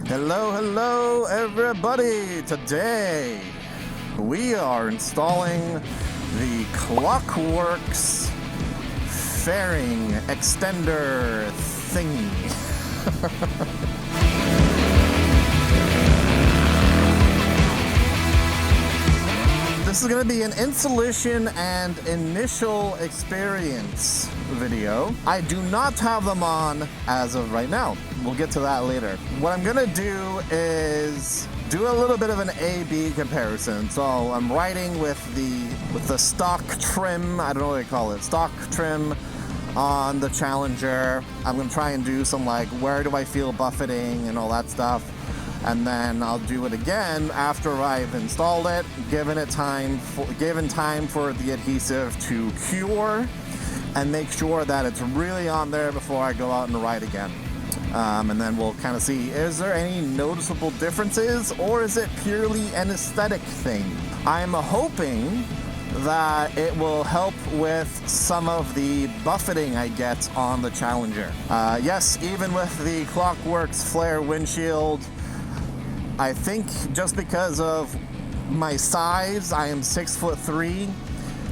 Hello everybody! Today we are installing the KlockWerks fairing extender thingy. This is going to be an installation and initial experience video. I do not have them on as of right now. We'll get to that later. What I'm going to do is do a little bit of an A/B comparison. So I'm riding with the stock trim, I don't know what they call it, stock trim on the Challenger. I'm going to try and do some like where do I feel buffeting and all that stuff. And then I'll do it again after I've installed it, given time for the adhesive to cure, and make sure that it's really on there before I go out and ride again. And then we'll kind of see, is there any noticeable differences, or is it purely an aesthetic thing? I'm hoping that it will help with some of the buffeting I get on the Challenger. Yes, even with the KlockWerks flare windshield, I think just because of my size, I am 6'3",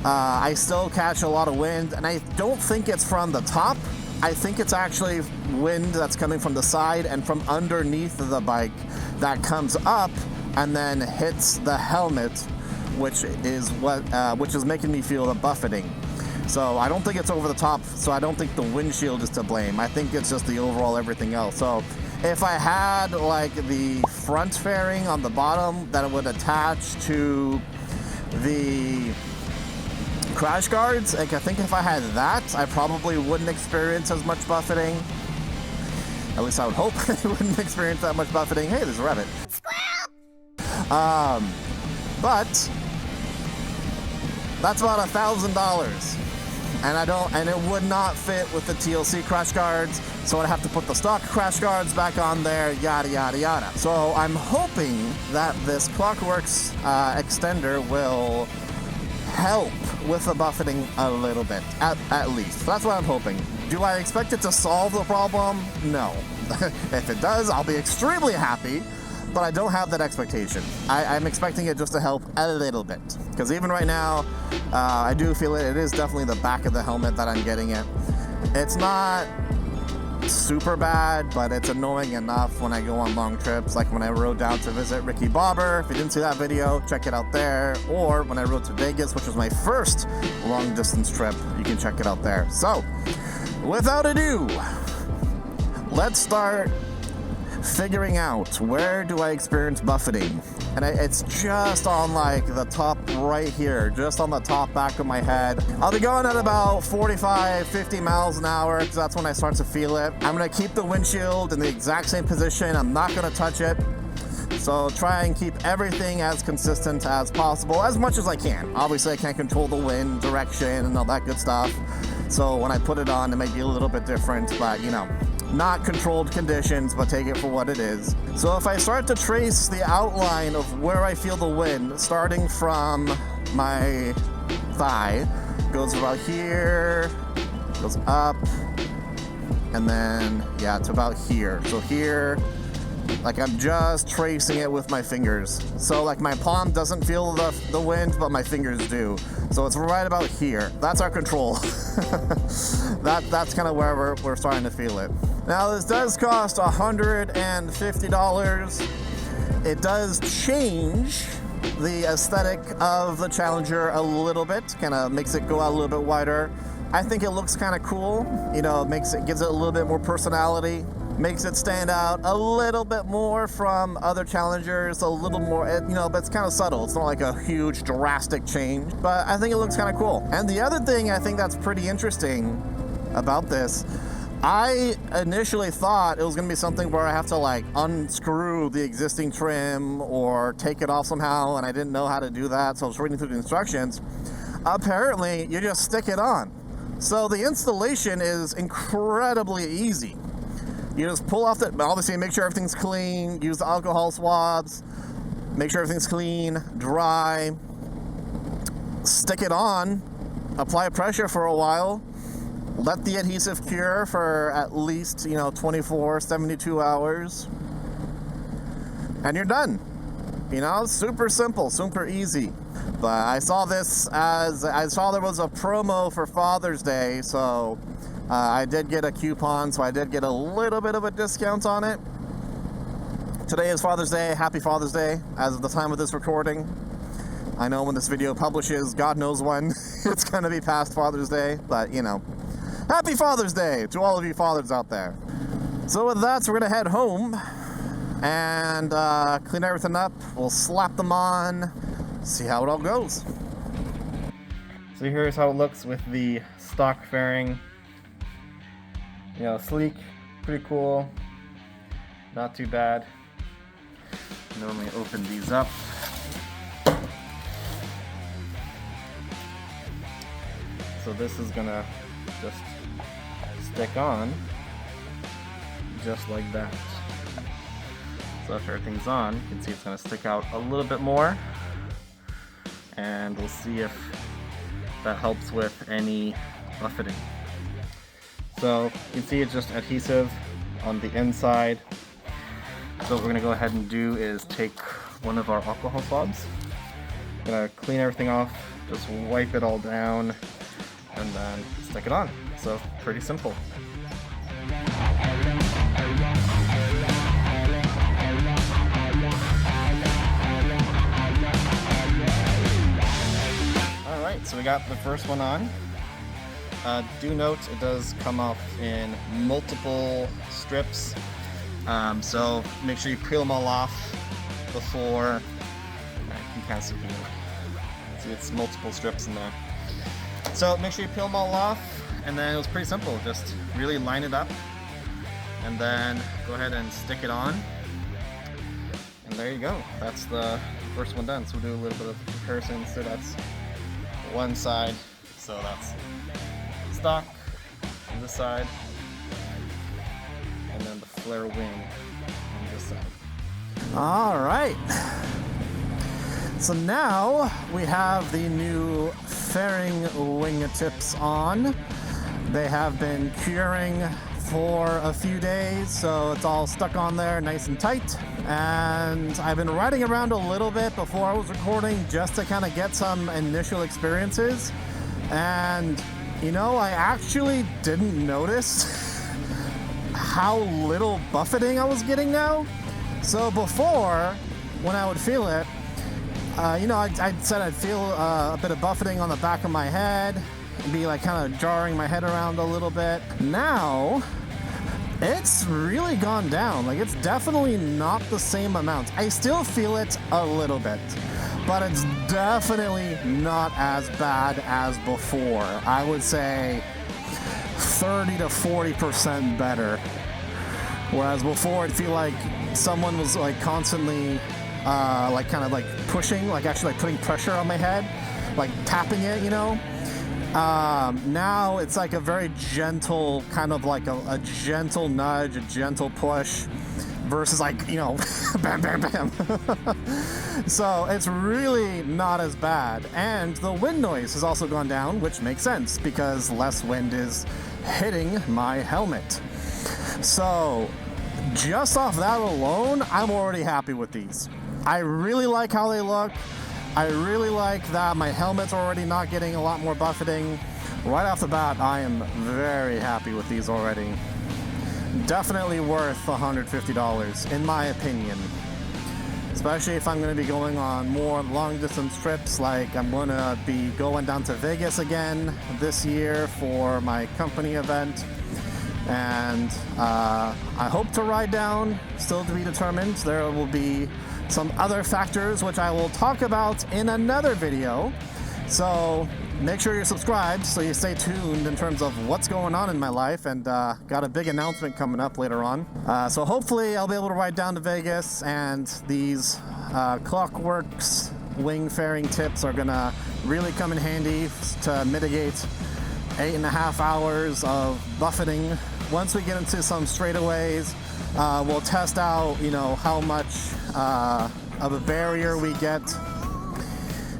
I still catch a lot of wind, and I don't think it's from the top. I think it's actually wind that's coming from the side and from underneath the bike that comes up and then hits the helmet, which is making me feel the buffeting. So I don't think it's over the top, so I don't think the windshield is to blame. I think it's just the overall everything else. So if I had like the front fairing on the bottom that would attach to the crash guards, like I think if I had that, I probably wouldn't experience as much buffeting. At least I would hope I wouldn't experience that much buffeting. Hey, there's a rabbit. Squirrel! But that's about $1,000. And it would not fit with the TLC crash guards, so I'd have to put the stock crash guards back on there, yada yada yada. So I'm hoping that this KlockWerks extender will help with the buffeting a little bit, at least. That's what I'm hoping. Do I expect it to solve the problem? No. If it does, I'll be extremely happy, but I don't have that expectation. I'm expecting it just to help a little bit, because even right now, I do feel it. It is definitely the back of the helmet that I'm getting it. It's not super bad, but it's annoying enough when I go on long trips, like when I rode down to visit Ricky Bobber. If you didn't see that video, check it out there. Or when I rode to Vegas, which was my first long distance trip, you can check it out there. So, without ado, let's start figuring out where do I experience buffeting. And it's just on like the top right here, just on the top back of my head. I'll be going at about 45, 50 miles an hour, because that's when I start to feel it. I'm gonna keep the windshield in the exact same position. I'm not gonna touch it. So try and keep everything as consistent as possible, as much as I can. Obviously I can't control the wind direction and all that good stuff. So when I put it on, it may be a little bit different, but you know, not controlled conditions, but take it for what it is. So if I start to trace the outline of where I feel the wind, starting from my thigh, goes about here, goes up, and then, yeah, it's about here. So here, like I'm just tracing it with my fingers. So like my palm doesn't feel the wind, but my fingers do. So it's right about here. That's our control. That's kind of where we're starting to feel it. Now this does cost $150. It does change the aesthetic of the Challenger a little bit, kind of makes it go out a little bit wider. I think it looks kind of cool. You know, gives it a little bit more personality, makes it stand out a little bit more from other Challengers, a little more, you know, but it's kind of subtle. It's not like a huge drastic change, but I think it looks kind of cool. And the other thing I think that's pretty interesting about this, I initially thought it was going to be something where I have to like unscrew the existing trim or take it off somehow, and I didn't know how to do that, so I was reading through the instructions. Apparently, you just stick it on. So the installation is incredibly easy. You just pull off obviously make sure everything's clean, use the alcohol swabs, make sure everything's clean, dry, stick it on, apply pressure for a while, let the adhesive cure for at least, 24, 72 hours. and you're done. You know, super simple, super easy. But I saw there was a promo for Father's Day, so I did get a coupon, so I did get a little bit of a discount on it. Today is Father's Day. Happy Father's Day as of the time of this recording. I know when this video publishes, God knows when it's going to be past Father's Day, but you know, happy Father's Day to all of you fathers out there. So with that, we're going to head home and clean everything up. We'll slap them on, see how it all goes. So here's how it looks with the stock fairing. You know, sleek, pretty cool, not too bad. Normally open these up. So this is gonna just stick on just like that. So after everything's on, you can see it's gonna stick out a little bit more, and we'll see if that helps with any buffeting. So you can see it's just adhesive on the inside. So what we're going to go ahead and do is take one of our alcohol swabs. I'm going to clean everything off, just wipe it all down, and then stick it on. So pretty simple. Alright, so we got the first one on. Do note it does come off in multiple strips. So make sure you peel them all off before. You can't see here. See, it's multiple strips in there. So make sure you peel them all off, and then it was pretty simple. Just really line it up, and then go ahead and stick it on. And there you go. That's the first one done. So we'll do a little bit of comparison. So that's one side. So that's stock on this side, and then the flare wing on this side. All right. So now we have the new fairing wingtips on. They have been curing for a few days, so it's all stuck on there nice and tight. And I've been riding around a little bit before I was recording just to kind of get some initial experiences. And you know, I actually didn't notice how little buffeting I was getting now. So before, when I would feel it, you know, I said I'd feel a bit of buffeting on the back of my head, and be like kind of jarring my head around a little bit. Now, it's really gone down. Like, it's definitely not the same amount. I still feel it a little bit, but it's definitely not as bad as before. I would say 30 to 40% better. Whereas before, it'd feel like someone was like constantly, like kind of like pushing, like actually like putting pressure on my head, like tapping it, you know? Now it's like a very gentle, kind of like a gentle nudge, a gentle push, versus like, you know, bam, bam, bam. So it's really not as bad. And the wind noise has also gone down, which makes sense because less wind is hitting my helmet. So just off that alone, I'm already happy with these. I really like how they look. I really like that my helmet's already not getting a lot more buffeting. Right off the bat, I am very happy with these already. Definitely worth $150 in my opinion. Especially if I'm going to be going on more long distance trips, like I'm going to be going down to Vegas again this year for my company event. And I hope to ride down, still to be determined. There will be some other factors which I will talk about in another video. So make sure you're subscribed so you stay tuned in terms of what's going on in my life, and got a big announcement coming up later on. So hopefully I'll be able to ride down to Vegas, and these KlockWerks Wing fairing tips are gonna really come in handy to mitigate 8.5 hours of buffeting. Once we get into some straightaways, we'll test out, you know, how much of a barrier we get,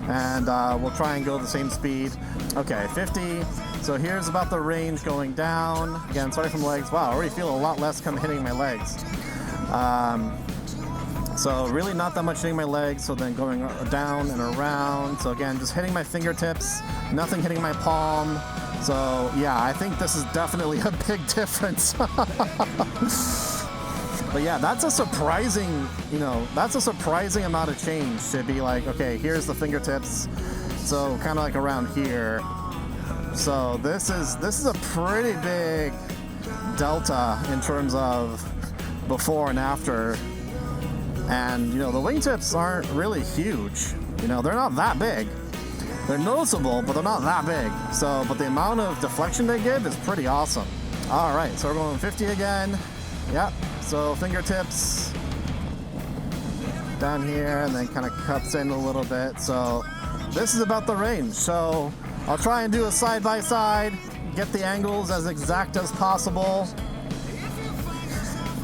and we'll try and go the same speed. Okay, 50. So here's about the range going down. Again, sorry for my legs. Wow, I already feel a lot less hitting my legs. So really not that much hitting my legs, so then going down and around. So again, just hitting my fingertips, nothing hitting my palm. So yeah, I think this is definitely a big difference. But yeah, that's a surprising, that's a surprising amount of change to be like, okay, here's the fingertips. So kind of like around here. So this is a pretty big delta in terms of before and after. And the wingtips aren't really huge. They're not that big. They're noticeable, but they're not that big. So, but the amount of deflection they give is pretty awesome. All right, so we're going 50 again. Yep. So fingertips down here, and then kind of cuts in a little bit. So this is about the range. So I'll try and do a side by side, get the angles as exact as possible.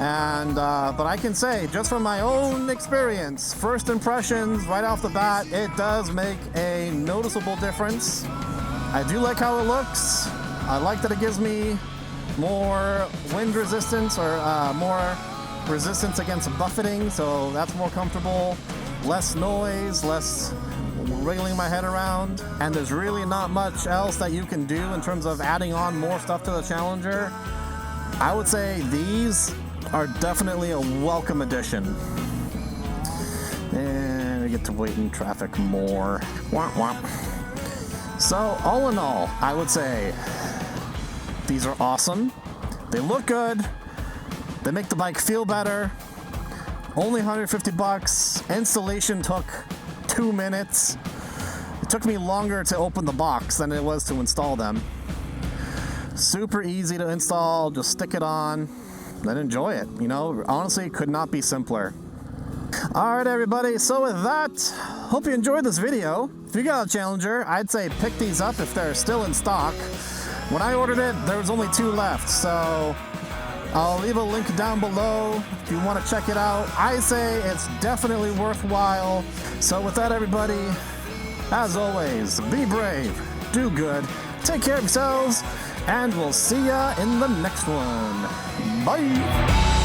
And but I can say, just from my own experience, first impressions right off the bat, it does make a noticeable difference. I do like how it looks. I like that it gives me more wind resistance, or more resistance against buffeting, so that's more comfortable. Less noise, less wriggling my head around. And there's really not much else that you can do in terms of adding on more stuff to the Challenger. I would say these are definitely a welcome addition. And we get to wait in traffic more. Womp womp. So all in all, I would say these are awesome. They look good. They make the bike feel better. Only $150. Installation took 2 minutes. It took me longer to open the box than it was to install them. Super easy to install. Just stick it on and enjoy it. Honestly, it could not be simpler. All right, everybody. So with that, hope you enjoyed this video. If you got a Challenger, I'd say pick these up if they're still in stock. When I ordered it, there was only 2 left. So I'll leave a link down below if you want to check it out. I say it's definitely worthwhile. So with that, everybody, as always, be brave, do good, take care of yourselves, and we'll see ya in the next one. Bye!